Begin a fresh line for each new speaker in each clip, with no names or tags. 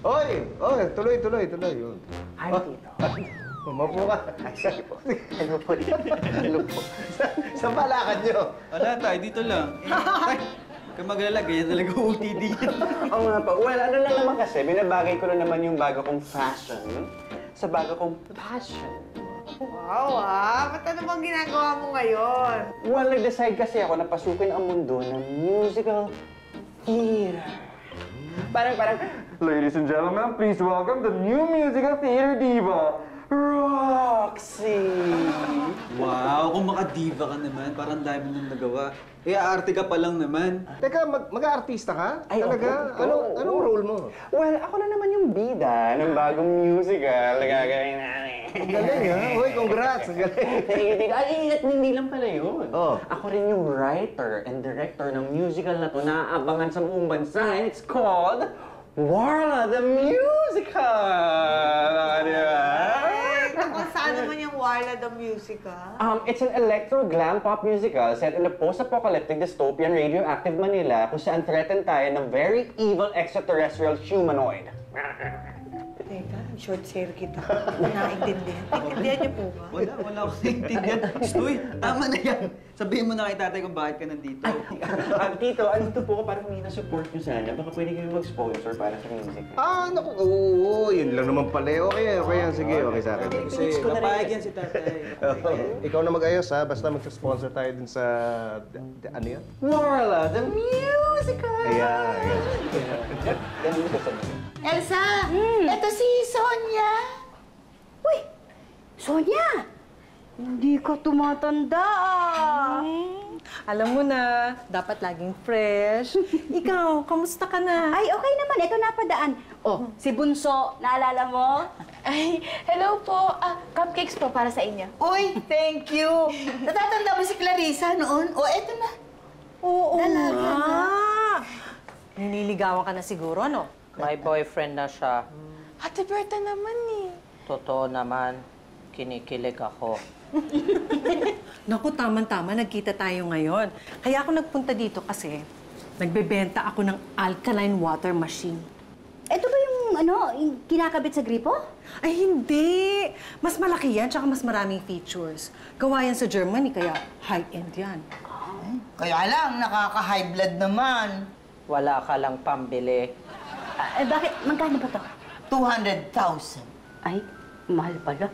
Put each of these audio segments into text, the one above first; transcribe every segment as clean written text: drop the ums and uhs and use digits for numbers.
Oy! Oy, tuloy. Yun.
Hi, Tito.
Umapo ka.
Ay, sige po. Hello po. Hello po.
Saan ba lakad nyo?
Wala tayo, dito lang. Tay, kung maglala, ganyan talaga OOTD yan.
Oo nga po. Well, ano lang naman kasi, binabagay ko na naman yung bago kong fashion sa bago kong passion.
Wow, Ba't ano bang ginagawa mo ngayon?
Well, nag-decide kasi ako na pasukin ang mundo ng musical theater. Parang, ladies and gentlemen, please welcome the new musical theater diva, Roxy!
Wow, kung makadiva ka naman, parang dami nang nagawa. Eh, aarte ka pa lang naman.
Teka, mag-aartista ka?
Ay,
talaga?
oo.
Anong role mo?
Well, ako na naman yung bida ng bagong musical na gagawin namin.
Ang galing, ha? Uy, congrats! Ang galing.
Thank you. Ay, at hindi lang pala yun.
Oh.
Ako rin yung writer and director ng musical na to na aabangan sa buong bansa. And it's called Warla the Musical! Di ba?
Kung saan naman yung Warla the Musical?
It's an electro-glam pop musical set in the post-apocalyptic dystopian radioactive Manila kung saan threatened tayo ng very evil extraterrestrial humanoid.
Teka, short circuit ako. Naintindihan. Naintindihan niyo po ba?
Wala ako naintindihan. Stoy, tama na yan. Sabihin mo na kay tatay kung bakit ka nandito.
Tito, andito po ko para humingi na support nyo sana. Baka pwede kayo mag-sponsor para sa music.
Naku, oo, yun lang naman pala. Okay yan. Sige, okay sa akin.
Kasi napayag yan si tatay.
Ikaw na mag-ayos, ha? Basta mag-sponsor tayo dun sa... ano yan?
Warla the Musical!
Ayan.
Ganun mo sasabihin.
Elsa! Ito si Sonia! Uy! Sonia! Hindi ka tumatanda
Alam mo na, dapat laging fresh. Ikaw, kamusta ka na?
Ay, okay naman. Ito napadaan. Oh, si Bunso, naalala mo?
Ay, hello po. Cupcakes po para sa inyo.
Uy, thank you! Natatanda mo si Clarissa noon? Oh, eto na.
Oo
Dalaga
nga.
na.
Nililigawan ka na siguro, no?
May boyfriend na siya.
Ate Berta naman eh.
Totoo naman, kinikilig ako.
Naku, tama-tama, nagkita tayo ngayon. Kaya ako nagpunta dito kasi nagbebenta ako ng alkaline water machine.
Ito ba yung, yung kinakabit sa gripo?
Ay, hindi! Mas malaki yan, tsaka mas maraming features. Gawa yan sa Germany, kaya high-end yan.
Kaya lang, nakaka-high blood naman.
Wala ka lang pambili.
Bakit? Magkano ba to?
200,000.
Ay, mahal pala.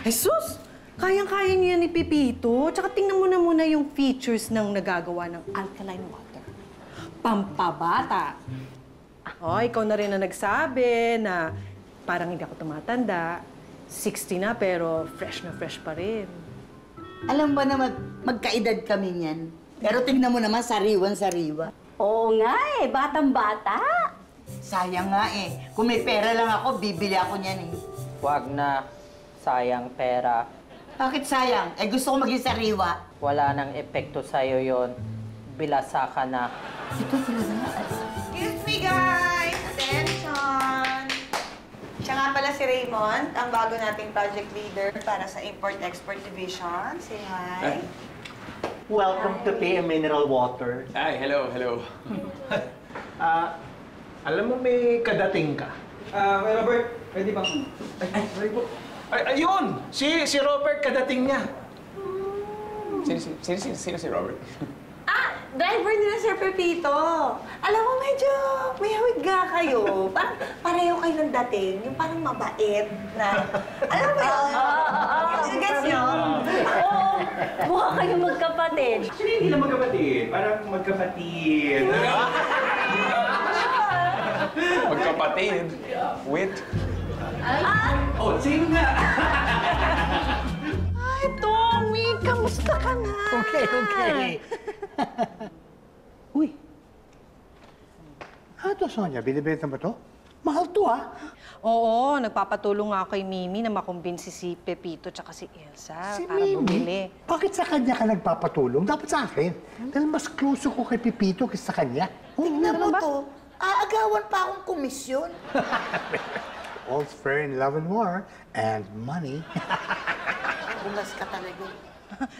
Ay, sus! Kayang-kaya niya ni Pipito. Tsaka tingnan mo na muna yung features ng nagagawa ng alkaline water. Pampabata. Oh, ikaw na rin na nagsabi na parang hindi ako tumatanda. 60 na pero fresh na fresh pa rin.
Alam ba naman, magkaedad kami niyan. Pero tingnan mo naman, sariwan-sariwa.
Oo nga batang-bata.
Sayang nga eh. Kung may pera lang ako, bibili ako niyan eh.
Wag na, sayang pera.
Bakit sayang? Eh gusto ko maging sariwa.
Wala nang epekto sa'yo yon. Bilasa ka na.
Ito talaga.
Excuse me, guys! Attention! Siya nga pala si Raymond, ang bago nating project leader para sa Import-Export Division. Say hi.
Welcome to Pay Mineral Water.
Hi, hello.
Alam mo may kadating ka?
Kay Robert, pwede bang...
Sorry po. Ayun! Si Robert kadating niya.
Sino si Robert?
Driver nila Sir Pepito. Alam mo, medyo may hawigga kayo. Parang pareho kayo ng dating. Yung parang mabait na... Alam mo yun? Gets nyo?
Oo, mukha kayo magkapatid.
Actually, hindi lang magkapatid. Parang magkapatid.
Magkapatid. With?
Oh, sino nga?
Ay, Tommy! Kamusta ka na?
Okay. Uy! Ano to, Sonia? Binibenta mo to? Mahal to, ah.
Oo, nagpapatulong nga ako kay Mimi na makumbinsi si Pepito tsaka si Elsa
Si
para
Mimi?
bumili.
Bakit sa kanya ka nagpapatulong? Dapat sa akin. Dahil mas close ko kay Pipito kaysa sa kanya.
Tingnan mo to. Aagawan pa akong komisyon.
All's fair in love and war. And money.
Bulas ka talaga.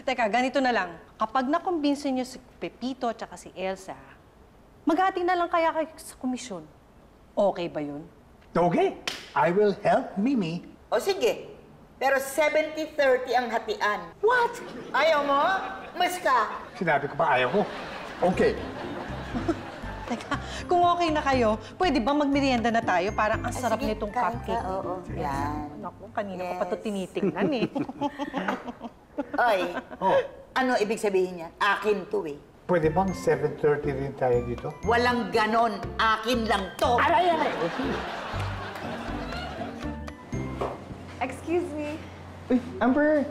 Teka, ganito na lang. Kapag nakumbinsi niyo si Pepito tsaka si Elsa, maghati na lang kaya kayo sa komisyon. Okay ba yun?
Okay, I will help Mimi.
O sige, pero 70-30 ang hatian.
What?
Ayaw mo? Mas ka.
Sinabi ko pa ayaw ko. Okay.
Teka, kung okay na kayo, pwede ba magmerienda na tayo? Parang ang sarap
sige,
nitong
kain
cupcake.
ka, oo. Yan.
Naku, kanina ko pa
Yes.
ito tinitingnan eh.
Oy, ano ibig sabihin niya? Akin to eh.
Pwede bang 7:30 din tayo dito?
Walang ganon. Akin lang to.
Aray!
Excuse me.
Uy, Amber!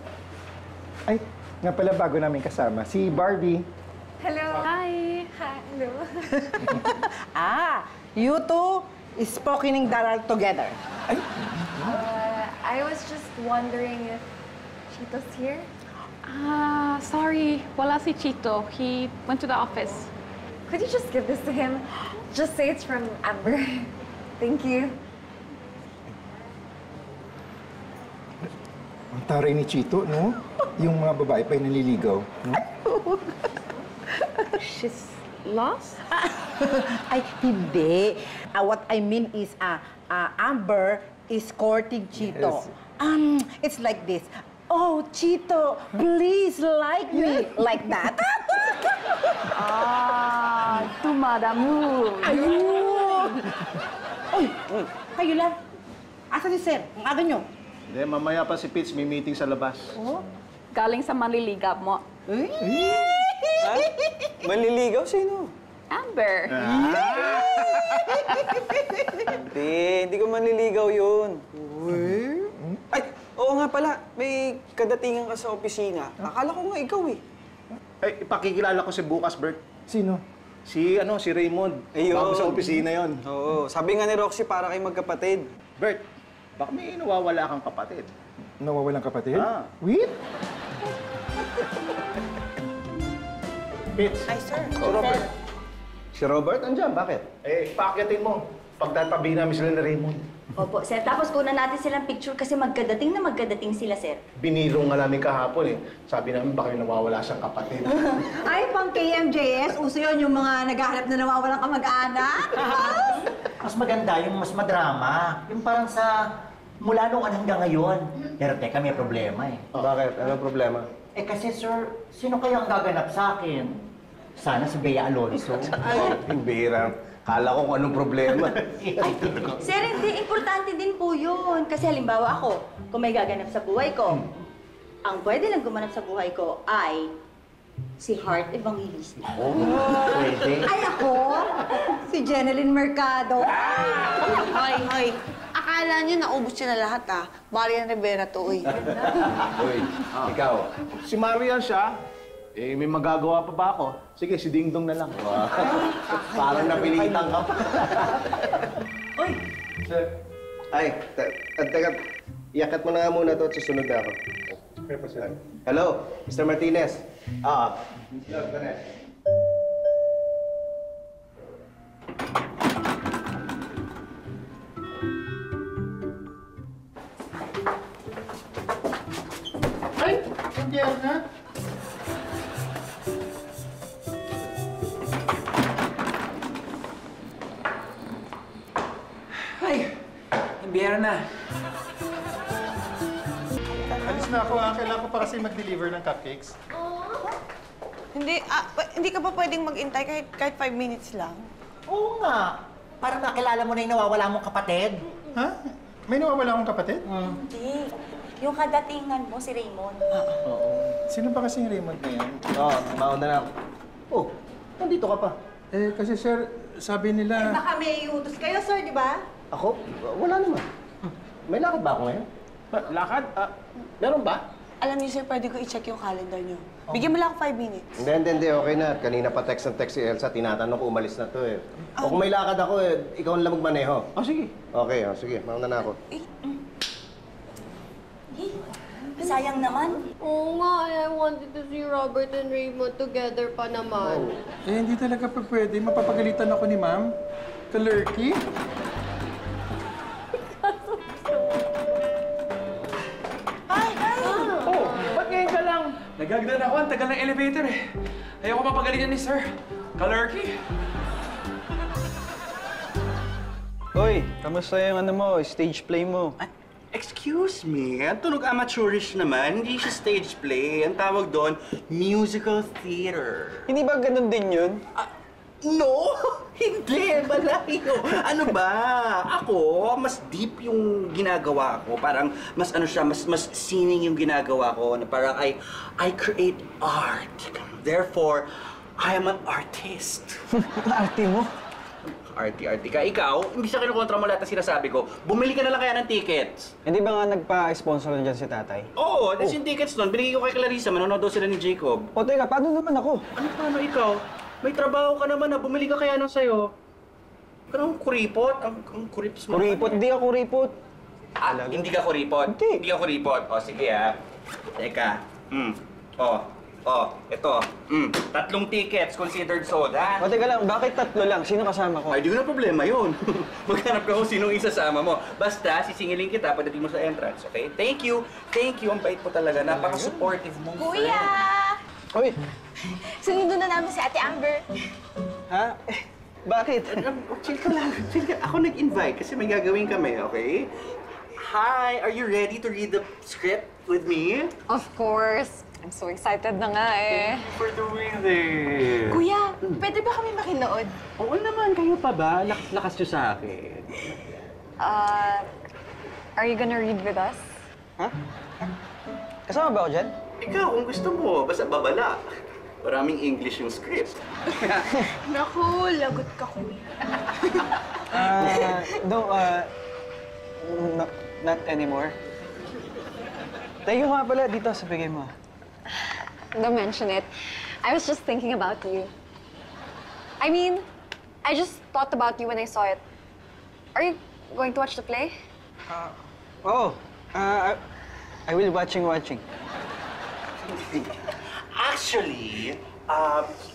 Ay, nga pala bago namin kasama, si Barbie.
Hello. Hi. Hi. Hello.
You two is spoken daral together.
I was just wondering if Chito's here?
Sorry. Wala si Chito. He went to the office.
Could you just give this to him? Just say it's from Amber. Thank you.
Ang taray ni Chito, no? Yung mga babae pa yung naliligaw. No?
She's lost?
Ay, hindi. What I mean is, Amber is courting Chito. It's like this. Oh, Chito, please like me. Like that.
Tumadamu.
Ayun! Uy, kayo lang. Asa si Sir? Ang aga nyo.
Hindi, mamaya pa si Pitts, may meeting sa labas.
Galing sa manliligaw mo.
Manliligaw? Sino?
Amber.
Hindi ko manliligaw yun. Ay, oo nga pala. May kadatingan ka sa opisina. Akala ko nga ikaw eh.
Ay, ipakikilala ko si bukas, Bert.
Sino?
Si Raymond.
Ayun.
Bago sa opisina yon.
Oo. Sabi nga ni Roxy, para kayo magkapatid.
Bert, baka may nawawala kang kapatid.
Nawawalang kapatid?
Ah.
Wait?
Pitts.
Ay, sir.
Si Robert. Si Robert, andyan. Bakit? Eh, paakyatin mo. Pagtatabi namin sila ni Raymond.
Opo, sir. Tapos kunan natin silang picture kasi magkadating na magkadating sila, sir.
Biniro nga namin kahapon eh. Sabi namin baka may nawawala siyang kapatid.
Ay, pang KMJS, uso yun yung mga naghahanap na nawawalang kamag-anak.
Mas maganda yung mas madrama. Yung parang sa mula nung hanggang ngayon. Pero teka, may problema eh.
Bakit? Anong problema?
Eh kasi sir, sino kaya ang gaganap sa akin? Sana si Bea Alonso.
Ay, bihira. Kala ko kung anong problema.
Sir, hindi. Importante din po yun. Kasi halimbawa ako, kung may gaganap sa buhay ko, ang pwede lang gumanap sa buhay ko ay si Heart Evangelista.
Pwede.
Ay, ako? Si Jeneline Mercado.
Hoy. Akala niyo naubos niyo na lahat, ah. Marian Rivera to, uy.
Uy, ikaw. Si Marian siya. Eh, may magagawa pa ba ako? Sige, si Ding Dong na lang. Parang napilitan ka pa.
Uy!
Sir. Ay, teka. Iakat mo na nga muna to at susunod na ako. Hello, Mr. Martinez. Mr. Martinez.
Ay! Hindi na.
Ay! Biyera na.
Alis na ako ha. Kailangan ko pa kasi mag-deliver ng cupcakes.
Hindi ka pa pwedeng mag-intay kahit 5 minutes lang.
Oo nga. Parang nakilala mo na yung nawawala mong kapatid.
Ha? May nawawala akong kapatid?
Hindi. Yung kadatingan mo, si Raymond.
Sino ba kasing Raymond na yan?
Mauna na ako. Oh, nandito ka pa.
Eh, kasi sir, sabi nila...
Baka may iutos kayo, sir, di ba?
Ako? Wala naman. May lakad ba ako ngayon?
Lakad?
Meron ba?
Alam niyo, sir, pwede ko i-check yung calendar niyo. Bigyan mo lang ako 5 minutes.
Hindi. Okay na. Kanina pa text si Elsa. Tinatanong ko umalis na to eh. O kung may lakad ako eh, ikaw lang magmaneho.
Sige.
Okay, sige. Mauna na ako.
Sayang naman.
Oo nga, I wanted to see Robert and Raymond together pa naman.
Eh, hindi talaga pa pwede. Mapapagalitan ako ni ma'am. Kalurky?
Oh, ba't ngayon ka lang? Nagagdan ako. Ang tagal ng elevator eh. Ayoko mapagalitan ni Sir. Kalurky.
Hoy, kamusta yung ano mo, stage play mo?
Excuse me, ang tunog amateurish naman, hindi siya stage play. Ang tawag doon, musical theater.
Hindi ba ganun din yun?
No! Hindi! Malayo! Ano ba? Ako, mas deep yung ginagawa ko. Parang mas ano siya, mas sining yung ginagawa ko. Na parang I create art. Therefore, I am an artist.
Arte mo?
Arty ka. Ikaw, hindi siya kinukontra mo lahat ng sinasabi ko. Bumili ka na lang kaya ng tickets.
Hindi ba nga nagpa-sponsor na dyan si tatay?
Oo, yung tickets nun, binigay ko kay Clarissa. Manonood daw sila ni Jacob.
O teka, paano naman ako?
Paano ikaw? May trabaho ka naman na bumili ka kaya ng sayo. Anong kuripot? Ang kurips mo.
Kuripot? Hindi ako kuripot.
Hindi ka kuripot? Hindi ka kuripot. O, sige Teka. Ito. 3 tickets considered sold, ha?
O teka lang, bakit 3 lang? Sino kasama ko?
Ay, di ko na problema yun. Maghanap ka kung sinong isasama mo. Basta, sisingilin kita pagdating mo sa entrance, okay? Thank you. Ang bait mo talaga. Napaka-supportive mo.
Kuya!
Uy!
Sunundo na namin si Ate Amber.
Ha? Bakit?
Chill ka lang. Ako nag-invite kasi may gagawin kami, okay? Hi! Are you ready to read the script with me?
Of course. I'm so excited na nga eh.
For the reading.
Kuya, pwede ba kami makinood?
Oo naman, kayo pa ba? Lakas nyo sa akin.
Are you gonna read with us?
Ha? Kasama ba ako dyan?
Ikaw, kung gusto mo, basta babala. Maraming English yung script.
Naku, lagot ka, kuya.
Not anymore. Tayo nga pala dito sa bigay mo.
Don't mention it. I was just thinking about you. I mean, I just thought about you when I saw it. Are you going to watch the play?
I will watching.
Actually,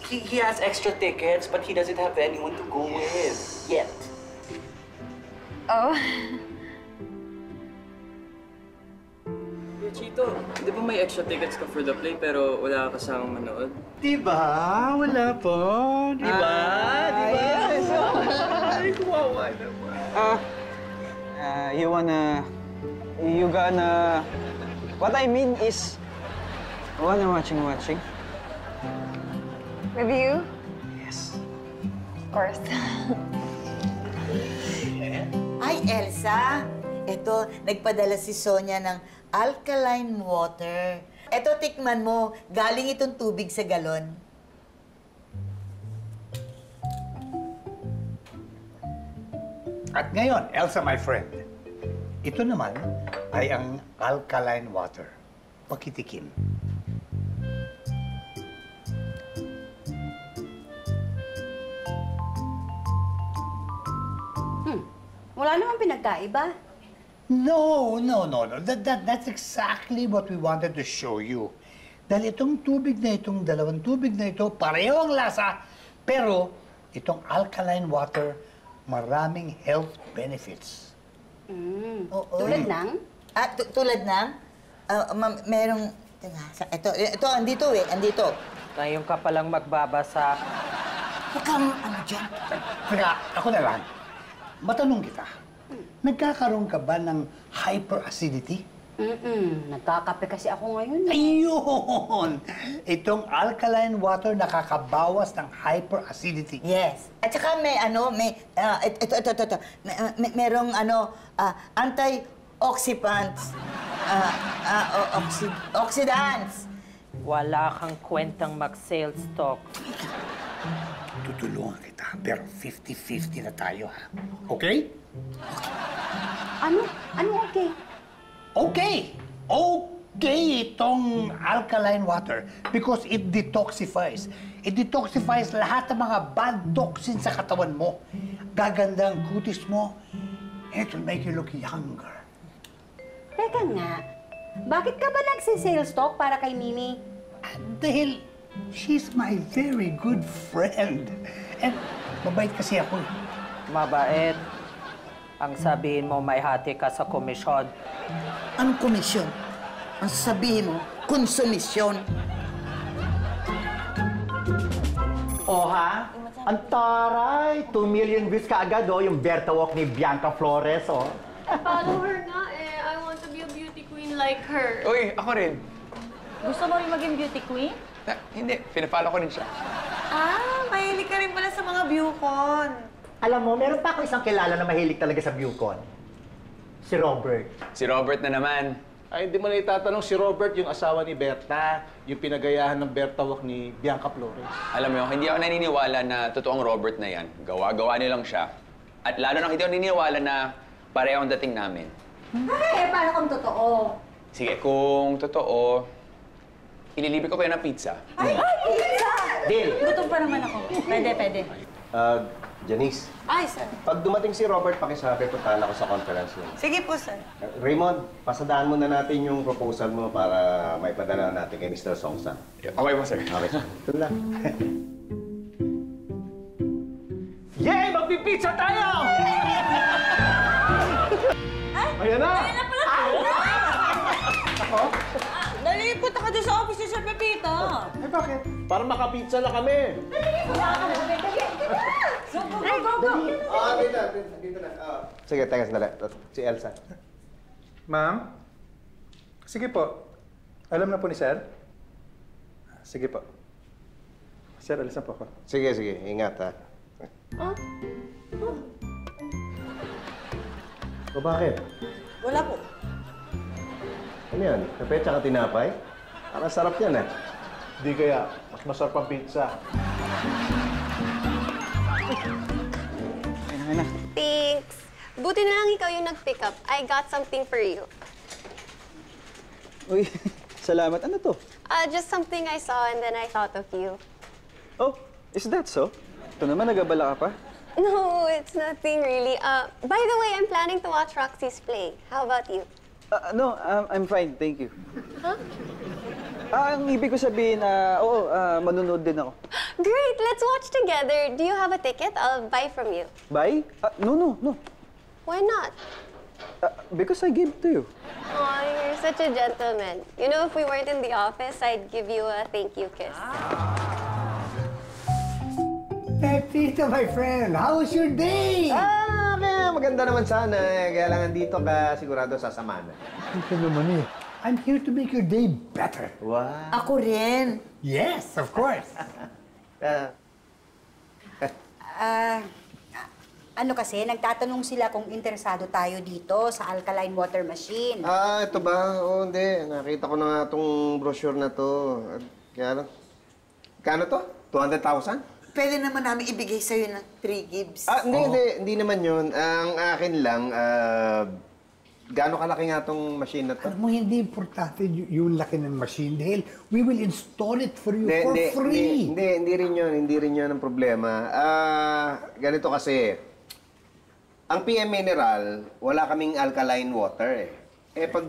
he has extra tickets, but he doesn't have anyone to go with yet.
Oh.
Chito, di ba may extra tickets ka for the play pero wala ka kasamang manood?
Diba? Wala po. Diba?
Yes.
Ay, kuwawa naman.
You gonna... What I mean is... Wanna watching?
With you?
Yes.
Of course.
Ay, Elsa! Ito, nagpadala si Sonia ng alkaline water. Ito, tikman mo. Galing itong tubig sa galon.
At ngayon, Elsa, my friend, ito naman ay ang alkaline water. Pakitikim.
Wala namang pinagkaiba.
No. That's exactly what we wanted to show you. Dahil itong tubig na itong dalawang tubig na ito, pareho ang lasa, pero itong alkaline water, maraming health benefits.
Oo.
Tulad ng?
Tulad ng? Merong... Ito, andito.
Ngayon ka palang magbabasa.
Huwag kang ano dyan.
Teka, ako na lang. Matanong kita, nagkakaroon ka ba ng hyperacidity?
Nagkakape kasi ako ngayon.
Ayun! Itong alkaline water nakakabawas ng hyperacidity.
Yes. At saka merong anti-oxidants. Oxidants.
Wala kang kwentang mag-sales talk.
Tutulungan kita, pero 50-50 na tayo, ha? Okay?
Ano okay?
Okay itong alkaline water because it detoxifies. It detoxifies lahat ng mga bad toxins sa katawan mo. Gaganda ang kutis mo. It will make you look younger.
Teka nga, bakit ka ba nagsi-sales talk para kay Mimi?
Dahil she's my very good friend. And mabait kasi ako.
Mabait. Ang sabihin mo, may hati ka sa komisyon.
Anong komisyon? Ang sabihin mo, konsumisyon.
O ha?
Ang taray! 2 million views ka agad, oh. Yung Berta Walk ni Bianca Flores, oh.
Follow her nga eh. I want to be a beauty queen like her.
Uy, ako rin.
Gusto mo rin maging beauty queen?
Hindi, pinapalo ko rin siya.
Ah, mahilig ka rin pala sa mga viewcon.
Alam mo, meron pa ako isang kilala na mahilig talaga sa Viewcon. Si Robert.
Si Robert na naman.
Ay, hindi mo na itatanong si Robert, yung asawa ni Berta, yung pinagayahan ng Berta Walk ni Bianca Flores.
Alam mo, hindi ako naniniwala na totoong Robert na yan. Gawa-gawa niyo lang siya. At lalo na hindi ako naniniwala na pareho ang dating namin.
Ay, paano kung totoo?
Sige, kung totoo, ililibre ko kayo ng pizza.
Ay, pizza!
Deal!
Gutom pa naman ako. Pwede.
Janice,
Ay, sir.
pag dumating si Robert, pakisabi, puntahan ako sa conference room.
Sige po, sir.
Raymond, pasadaan muna natin yung proposal mo para maipadala natin kay Mr. Songsa.
Okay po, sir.
Okay. Ito lang.
Yay! Magpipizza tayo! Ayan na!
Ayan na pala!
Ako?
Dali, punta ka doon sa office ni Sir Pepito.
Eh, bakit? Para makapizza na kami.
Dito na. Sige, teka sandali. Si Elsa.
Ma'am? Sige po. Alam na po ni Sir? Sige po. Sir, alis na po ako.
Sige. Ingat, ha. O bakit?
Wala po.
Ano yan? Kape tsaka tinapay? Parang sarap yan, eh.
Di kaya, mas masarap ang pizza.
Thanks. Buti na lang ikaw yung nag-pick up. I got something for you.
Uy, salamat. Ano to?
Just something I saw and then I thought of you.
Oh, is that so? Ito naman, nagabala ka pa?
No, it's nothing really. By the way, I'm planning to watch Roxy's play. How about you?
No, I'm fine. Thank you.
Huh?
Ang ibig ko sabihin, manonood din ako.
Great! Let's watch together. Do you have a ticket? I'll buy from you.
Bye? No.
Why not?
Because I gave it to you.
Oh, you're such a gentleman. You know, if we weren't in the office, I'd give you a thank you kiss.
Pepito, my friend, how was your day?
Kaya maganda naman sana. Kaya lang andito ka, sigurado sasama na.
Ito naman eh. I'm here to make your day better.
Wow.
Ako rin.
Yes, of course.
Ano kasi, nagtatanong sila kung interesado tayo dito sa alkaline water machine.
Ito ba? Oo, hindi. Nakita ko na nga itong brochure na to. Kaya lang. Kano to? 200,000?
Pwede naman namin ibigay sa'yo ng 3 gigs.
Hindi naman yun. Ang akin lang, gaano kalaki nga itong machine na to?
Alam mo, hindi importante yung laki ng machine dahil we will install it for you for free.
Hindi rin yun ang problema. Ganito kasi, ang PM Mineral, wala kaming alkaline water eh. Pag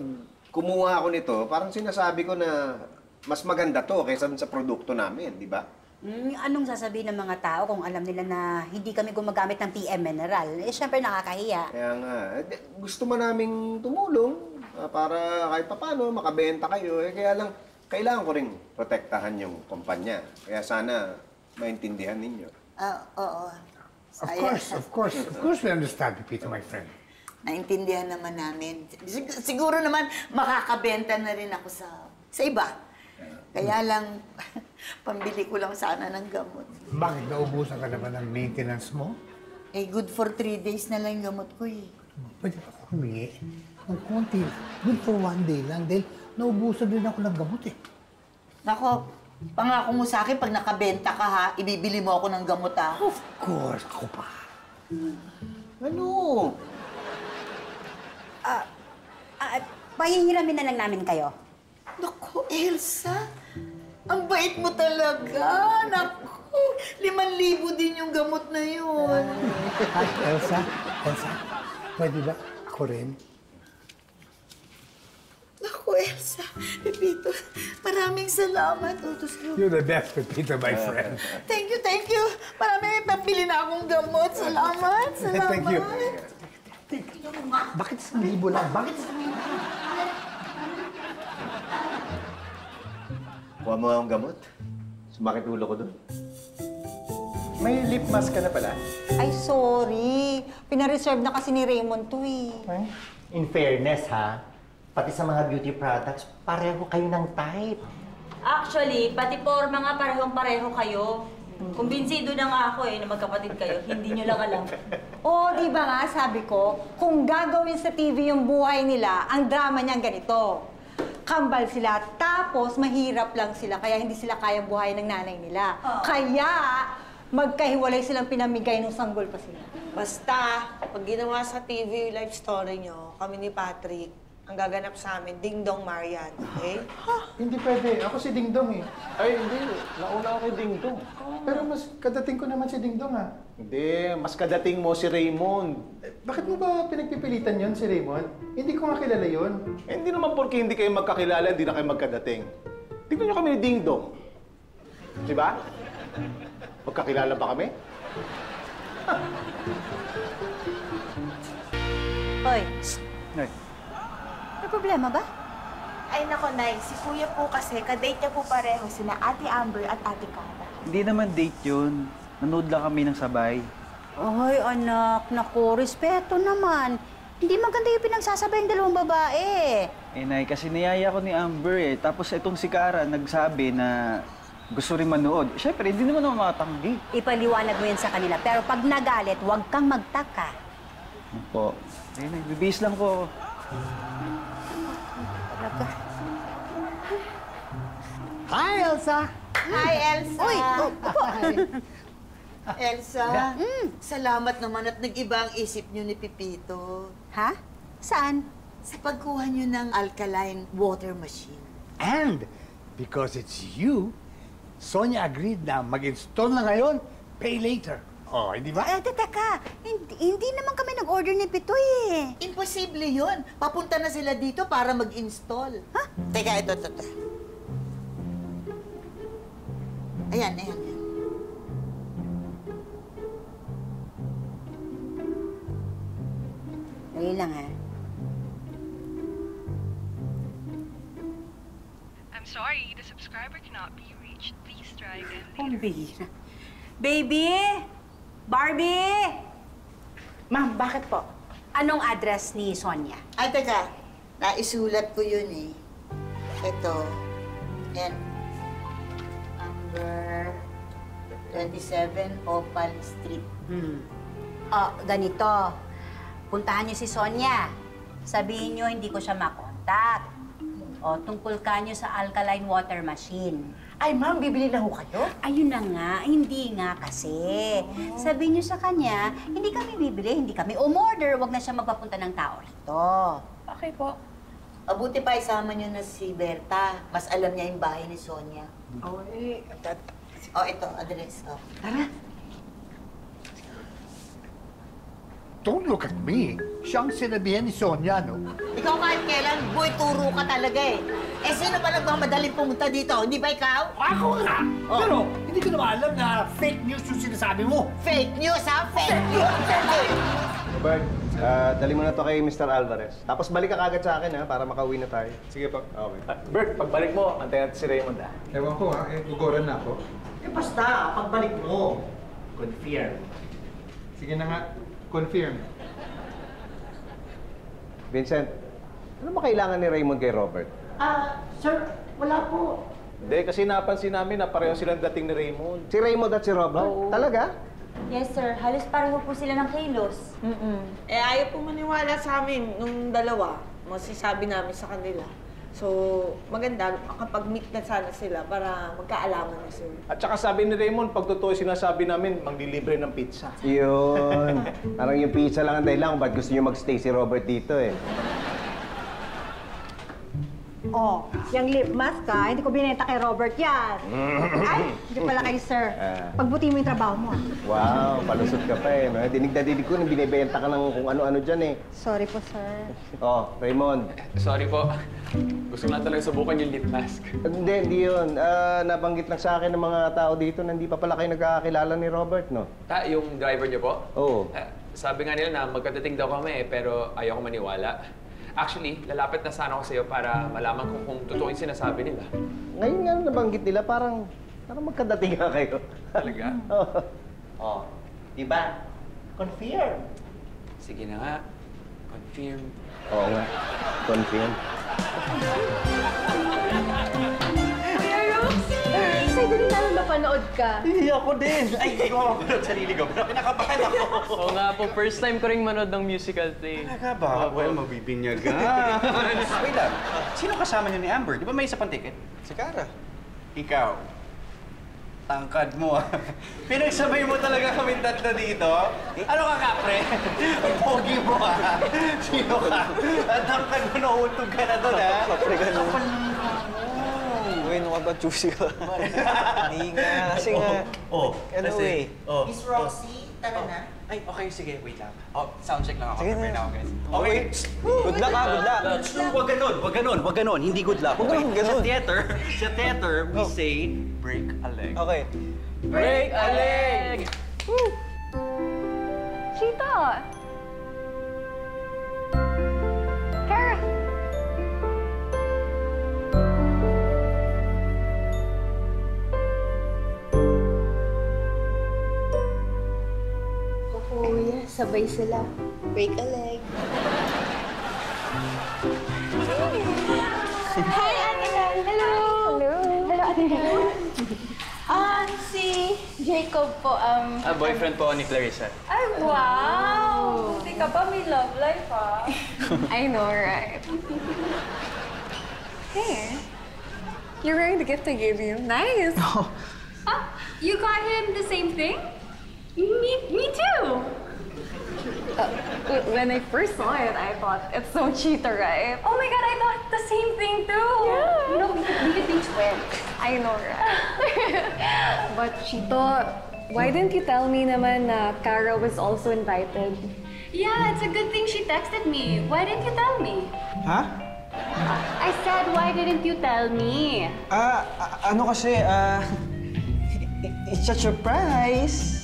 kumuha ako nito, parang sinasabi ko na mas maganda to kaysa sa produkto namin, di ba?
Anong sasabihin ng mga tao kung alam nila na hindi kami gumagamit ng PM Mineral? Siyempre nakakahiya.
Kaya nga, gusto mo naming tumulong para kahit papano makabenta kayo. Kaya lang, kailangan ko ring protektahan yung kumpanya. Kaya sana maintindihan ninyo.
Oo.
Of course we understand, Pepito, my friend.
Naintindihan naman namin. Siguro naman makakabenta na rin ako sa iba. Kaya lang, pambili ko lang sana ng gamot.
Bakit naubusan ka naman ng maintenance mo?
Good for 3 days na lang yung gamot ko eh.
Pwede pa ako humingi ng konti. Good for 1 day lang dahil naubusan din ako ng gamot eh.
Nako, pangako mo sa akin, pag nakabenta ka ha, ibibili mo ako ng gamot ha.
Of course, ako pa.
Ano?
Pahihiramin na lang namin kayo.
Naku, Elsa, ang bait mo talaga. Naku, 5,000 din yung gamot na yun.
At Elsa, pwede ba ako rin?
Naku, Elsa, Pepito, maraming salamat.
You're the best, Pepito, my friend.
Thank you. Marami pambili na akong gamot. Salamat.
Thank you. Bakit 1,000 lang? Bakit 1,000?
Kuha mo akong gamot. Sumakit ulo ko doon.
may lip mask ka na pala.
Ay, sorry. Pina-reserve na kasi ni Raymond to eh.
In fairness, ha? Pati sa mga beauty products, pareho kayo ng type.
Actually, pati forma nga parehong-pareho kayo. Kumbinsido na nga ako na magkapatid kayo. Hindi nyo lang alam.
Oo, di ba nga, sabi ko, kung gagawin sa TV yung buhay nila, ang drama niyan ganito. Kambal sila, tapos mahirap lang sila, kaya hindi sila kayang buhay ng nanay nila. Kaya, magkahiwalay silang pinamigay nung sanggol pa sila.
Basta, pag ginawa sa TV yung life story nyo, kami ni Patrick, ang gaganap sa amin, Ding Dong Marian, okay?
Hindi pwede. Ako si Ding Dong eh.
Ay, hindi. Nauna ako kay Ding Dong.
Pero mas kadating ko naman si Ding Dong ah.
Hindi, mas kadating mo si Raymond.
Bakit mo ba pinagpipilitan yon si Raymond? Hindi ko nga kilala yun.
Eh, hindi naman porque hindi kayo magkakilala, hindi na kayo magkadating. Tignan nyo kami ni Ding Dong. Di ba? Magkakilala ba kami?
Hoy,
Nay.
may problema ba?
Ay nako, Nay. Si Kuya po kasi, kadate niya po pareho sina Ate Amber at Ate Cara.
Hindi naman date yun. Nanood lang kami ng sabay.
Ay, anak, naku, respeto naman. Hindi maganda yung pinagsasabay ng dalawang babae.
Eh, Nay, kasi niyaya ko ni Amber eh. Tapos itong si Cara nagsabi na gusto rin manood. Siyempre, hindi naman ako makatanggi.
Ipaliwanag mo yan sa kanila. Pero pag nagalit, huwag kang magtaka.
Po. Eh, Nay, bibihis lang po.
Hi, Elsa!
Hi, Elsa!
Uy!
Elsa, salamat naman at nag-iba ang isip niyo ni Pipito.
Ha? Saan?
Sa pagkuha niyo ng alkaline water machine.
And because it's you, Sonia agreed na mag-install na ngayon, pay later. Oh, hindi ba?
Teka, hindi naman kami nag-order ni Pito eh.
Imposible yun. Papunta na sila dito para mag-install. Ha? Teka, ito. Ayan.
Dali lang ha.
I'm sorry, the subscriber cannot be reached. Please try again
later. Baby! Barbie!
Ma'am, bakit po?
Anong address ni Sonia?
Ay, teka. Naisulat ko yun eh. Ito. Yan. Number 27 Opal Street.
Ganito. Puntahan niyo si Sonia. Sabihin niyo hindi ko siya makontak. Tungkol ka niyo sa alkaline water machine.
Ay, ma'am, bibili na ho kayo?
Ayun na nga, hindi nga kasi. Sabihin niyo sa kanya, hindi kami bibili, hindi kami umorder, wag na siya magpapunta ng tao rito.
Okay po.
Mabuti pa isama niyo na si Berta. Mas alam niya yung bahay ni Sonia. Ito, address.
Tara.
Don't look at me. Siyang sinabihan ni Sonia, no?
Ikaw kahit kailan, boy, turo ka talaga eh. Eh, sino ba nagmamadaling pumunta dito? Hindi ba ikaw?
Ako nga! Pero hindi ko naman alam na fake news yung sinasabi mo.
Fake news, ha? Fake news!
Bert, dali mo na to kay Mr. Alvarez. Tapos balik ka kagad sa akin, ha, para makauwi na tayo.
Sige po.
Okay.
Bert, pagbalik mo, antayin natin si Raymond, ha?
Ewan ko ha, gugoran na ako.
Eh basta, pagbalik mo, confirm.
Sige na nga, confirm.
Vincent, ano ba kailangan ni Raymond kay Robert?
Sir, wala po.
Hindi, kasi napansin namin na pareho silang dating ni Raymond.
Si Raymond at si Robert? Talaga?
Yes, sir. Halos pareho po sila ng kilos.
Eh, ayaw po maniwala sa amin nung dalawa. Masasabi namin sa kanila. So, maganda kapag meet na sana sila para magkaalaman na sila.
At saka sabi ni Raymond, pag totoo sinasabi namin, manglilibre ng pizza.
Yun. Parang yung pizza lang ang dahilan kung ba't gusto niyo magstay si Robert dito eh.
Yung lip mask hindi ko binenta kay Robert yan. Ay, hindi pala kay sir. Pagbuti mo yung trabaho mo.
Wow, palusot ka pa eh. No? Dinig na dinig ko nung binibenta ka ng kung ano-ano dyan eh.
Sorry po, sir.
Raymond.
Sorry po. Gusto nga talaga subukan yung lip mask.
Hindi yun. Nabanggit lang sa akin ng mga tao dito na hindi pa pala kayo nagkakakilala ni Robert, no?
Yung driver niyo po?
Oo.
Sabi nga nila na magkadating daw kami pero ayaw ko maniwala. Actually, lalapit na sana ako sa'yo para malaman ko kung totoo yung sinasabi nila.
Ngayon nga nabanggit nila, parang magkadating nga kayo.
Talaga?
Oh, di ba? Confirm.
Sige na nga. Confirm.
Oo nga. Confirm.
Kuya Roxy! Excited din namin mapanood ka.
Ako din. Ay, hindi ko mapapanood sarili ko. Pero kinakabahan ako.
Oo nga po, first time ko rin manood ng musical play.
Talaga ba? Well, mabibinyagan. Wait lang. Sino kasama niyo ni Amber? Di ba may isa pang ticket?
Si Cara.
Ikaw. Tangkad mo ah. Pinagsabay mo talaga kami tatlo dito? Ano ka, kapre? Ang pogi mo ah. Sino ka? At tangkad mo, nautog ka na doon ah.
Kapre ka naman. Uy, ano ka ba, juicy ka? Hindi nga, kasi nga.
Kasi,
Miss Roxy, tara na.
Ay, okay, sige, wait lang. Soundcheck lang ako.
Sige
Prepare
na.
na ako, guys. Okay.
Good luck ah, good luck.
Wag ganon, wag ganon, wag ganon. Hindi good luck.
Wag
Okay?
ganon.
Sa theater, we say, break a leg.
Okay.
Break a leg!
Chito! Cara!
Kuya, sabay sila. Break a leg.
Hi, Ate Lan! Hello! Hello! Hello, Ate Lan!
Si Jacob po,
Boyfriend po ni Clarissa.
Ay, wow! Buti ka pa, may love life, ah.
I know, right? Hey, you're wearing the gift I gave you. Nice!
You got him the same thing? Me too!
When I first saw it, I thought, it's so cheetah, right?
Oh my God, I thought the same thing too!
Yeah.
You know, we could be twins.
I know, right? But Chito, why didn't you tell me naman na Cara was also invited?
Yeah, it's a good thing she texted me. Why didn't you tell me?
Ha?
I said, why didn't you tell me?
Ano kasi, it's a surprise.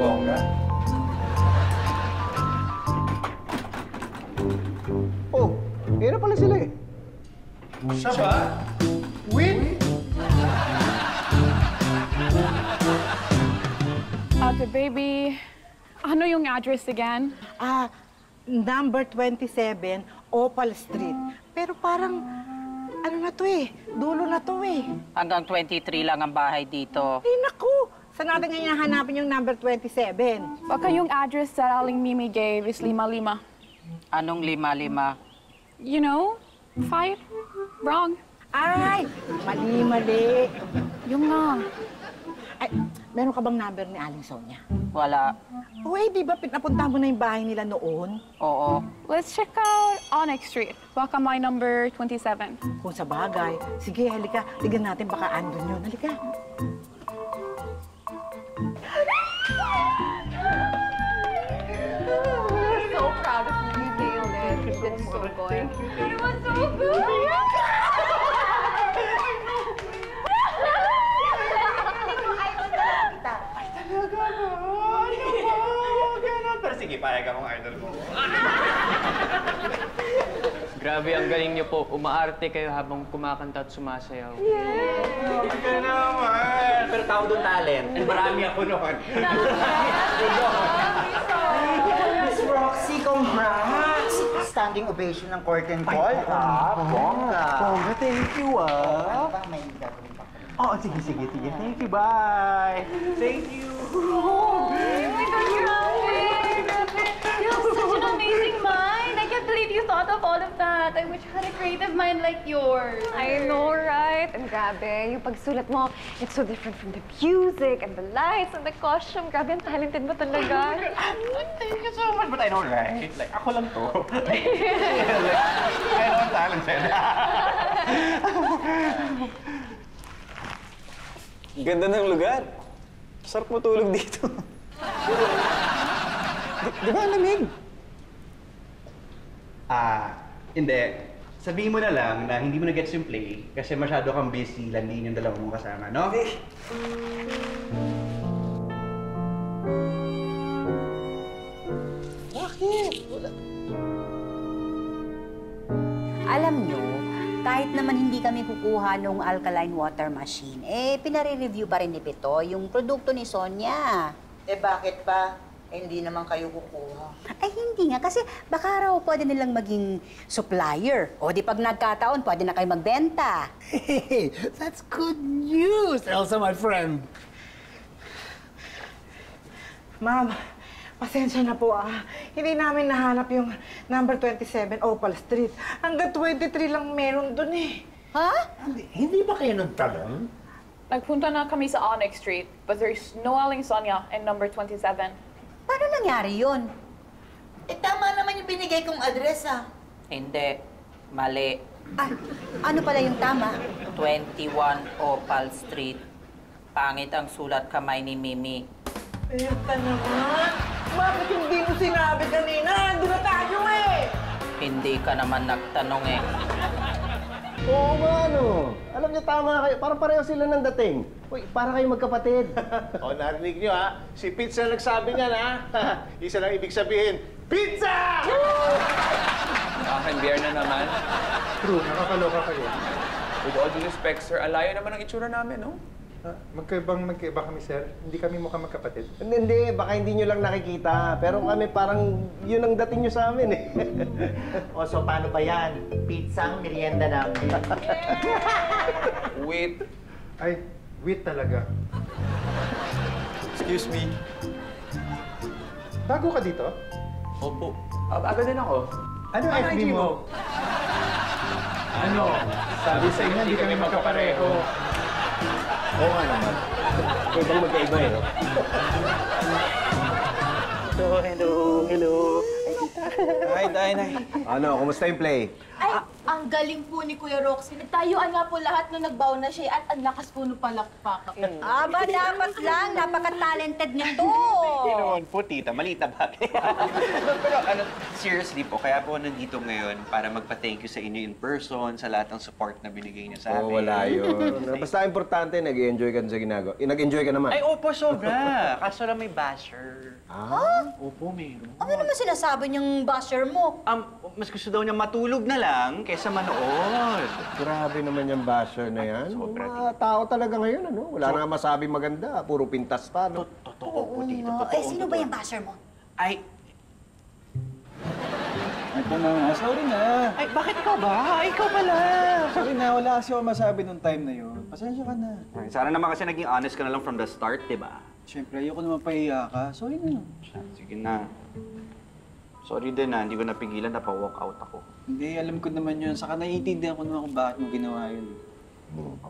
Bongga.
Oh, na pala sila eh.
Siya ba? Win?
Ate baby, ano yung address again?
Number 27, Opal Street. Pero parang, ano na to eh, dulo na to eh.
Hanggang 23 lang ang bahay dito.
Ay, naku! Saan natin ngayon hanapin yung number 27?
Baka yung address that Aling Mimi gave is 55.
Anong 55?
You know, 5. Wrong.
Ay, mali-mali.
Yung nga.
Ay, meron ka bang number ni Aling Sonia?
Wala.
O di ba pinapunta mo na yung bahay nila noon?
Oo.
Let's check out Onyx Street. Baka my number 27.
Kung sa bagay. Sige, halika. Tignan natin baka andun yun. Halika.
So proud of you. You nailed it. You've been so good. It was so good.
Pero sige, payag akong idol mo.
Grabe, ang galing niyo po. Umaarte kayo habang kumakanta at sumasayaw.
Ika naman! Pero tao doon talent. Marami ako noon.
Miss Roxy, congrats! Standing ovation ng curtain call. Bongga.
Bongga, thank you ah.
May gagawin pa.
Oh, sige. Thank you, bye! Thank you!
Oh my God, grabe! You have such an amazing mind! I can't believe you thought of all of that. I wish I had a creative mind like yours.
I know, right? And grabe, yung pagsulat mo, it's so different from the music and the lights and the costume. Grabe, ang talented mo talaga.
Thank you so much, but I know, right? Like, ako lang to. I know I'm talented.
Ganda ng lugar. Sarap matulog dito. Di ba lamig?
Hindi. Sabihin mo na lang na hindi mo na-gets yung play kasi masyado kang busy landin yung dalawa mong kasama, no?
Bakit? Alam nyo, kahit naman hindi kami kukuha nung alkaline water machine, pinare-review pa rin ni Pito yung produkto ni Sonia. Bakit pa? Hindi naman kayo kukuha. Hindi nga. Kasi baka raw pwede nilang maging supplier. O di pag nagkataon, pwede na kayo magbenta.
Hey, that's good news, Elsa, my friend.
Ma'am, pasensya na po Hindi namin nahanap yung number 27 Opal Street. Hanggang 23 lang meron dun
Ha?
Hindi ba kayo nagtalong?
Nagpunta na kami sa Onyx Street, but there's no Aling Sonia in number 27.
Paano nangyari yun? Tama naman yung binigay kong address,
Hindi. Mali.
Ano pala yung tama?
21 Opal Street. Pangit ang sulat kamay ni Mimi.
Erta naman. Bakit hindi mo sinabi kanina? Ando na tayo
Hindi ka naman nagtanong
Oo nga, no. Alam niyo, tama kayo. Parang pareho sila ng dating. Uy, para kayo magkapatid.
Narinig niyo, ha? Si Pizza nagsabi niyan, ha? Isa lang ibig sabihin, pizza!
Beer na naman.
True, nakakaloka kayo.
With all due respect, sir, alayo naman ang itsura namin, no?
Magkaiba kami, sir. Hindi kami mukhang magkapatid.
Hindi. Baka hindi nyo lang nakikita. Pero kami parang yun ang dating nyo sa amin,
O, so paano ba yan? Pizza ang merienda namin.
Wait.
Ay, wait talaga.
Excuse me.
Bago ka dito?
Opo. Aga din ako.
Ano FB mo? Ano? Sabi sa inyo, hindi kami magkapareho.
Oo nga naman. Ibang magkaiba,
Hello.
Hi, Nay. Ano, kumusta yung play?
Ay, ang galing po ni Kuya Roxy. Nagtayuan nga po lahat nung nagbaw na siya at ang lakas po nung palakpak.
Aba, dapat lang. Napaka-talented nito.
Hindi naman po, tita. Malita ba?
Pero seriously po, kaya po nandito ngayon para magpa-thank you sa inyo in person, sa lahat ng support na binigay niyo sa amin.
Oo, wala yun. Basta importante, nag-enjoy ka sa ginagawa. Nag-enjoy ka naman.
Ay, opo, sobra. Kaso lang may basher. Opo, meron.
Ano naman sinasabi niyang basher mo?
Mas gusto daw niya matulog na lang kaysa manood.
Grabe naman yung basher na yan. Mga tao talaga ngayon, ano? Wala na nga masabi maganda. Puro pintas pa, no?
Totoo po, tita.
Sino ba yung basher mo?
Ay,
Ito na. Sorry na.
Ay, bakit ikaw ba? Ikaw pala.
Sorry na. Wala kasi ako masabi nung time na yun. Pasensya ka na.
Ay, sana naman kasi naging honest ka na lang from the start, di ba?
Siyempre, ayoko naman pahiya ka. Sorry na.
Sige na. Sorry din hindi ko napigilan, napa-walk out ako.
Hindi, alam ko naman yun. Saka naiintindihan ko naman kung bakit mo ginawa yun.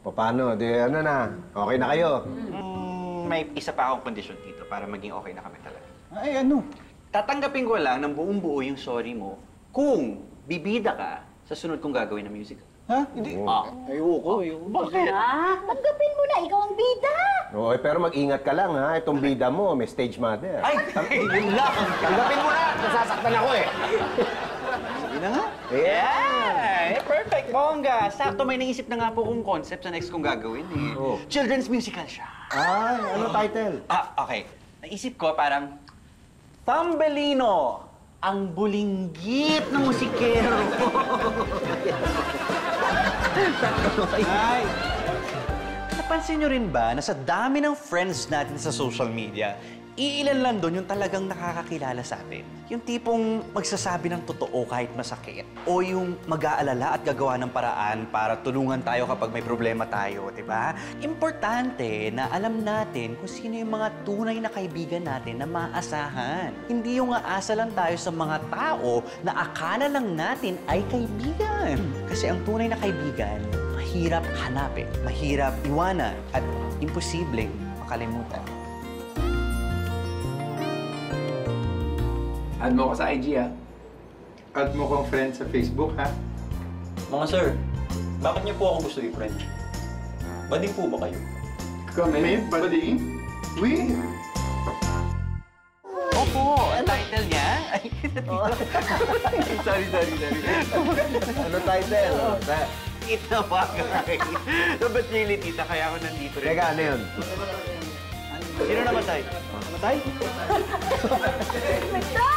Paano? Di ano na? Okay na kayo?
may isa pa akong kondisyon dito para maging okay na kami talaga.
Ay, ano?
Tatanggapin ko lang ng buong buo yung sorry mo kung bibida ka sa sunod kong gagawin na musical.
Ha? Hindi. Ayoko.
Bakit?
Tanggapin mo na, ikaw ang bida!
Oo, pero mag-ingat ka lang ha. Itong bida mo, may stage mother.
Ay, yun lang.
Tanggapin mo na! Nasasaktan ako eh.
Sige na nga. Yeah! Perfect, bongga. Sakto, may naisip na nga po kong concept sa next kong gagawin eh. Children's musical siya.
Ay, ano title?
Okay. Naisip ko parang Thumbelino, ang bulinggit ng musikero. Ay! Napansin nyo rin ba na sa dami ng friends natin sa social media, iilan lang doon yung talagang nakakakilala sa atin? Yung tipong magsasabi ng totoo kahit masakit. O yung mag-aalala at gagawa ng paraan para tulungan tayo kapag may problema tayo, di ba? Importante na alam natin kung sino yung mga tunay na kaibigan natin na maasahan. Hindi yung aasa lang tayo sa mga tao na akala lang natin ay kaibigan. Kasi ang tunay na kaibigan, mahirap hanapin, mahirap iwanan, at imposibleng makalimutan.
Add mo ko sa IG, ha?
Add mo kong friend sa Facebook, ha?
Mga sir, bakit niyo po ako gusto i-friend? Bading po ba kayo?
Kami? Bading? We?
Opo, ang title niya? Ay, sorry.
Ano title?
Tita Bagay. No, but really, tita, kaya ako nandito rin.
Teka, ano yun?
Sino namatay? Namatay?
Namatay!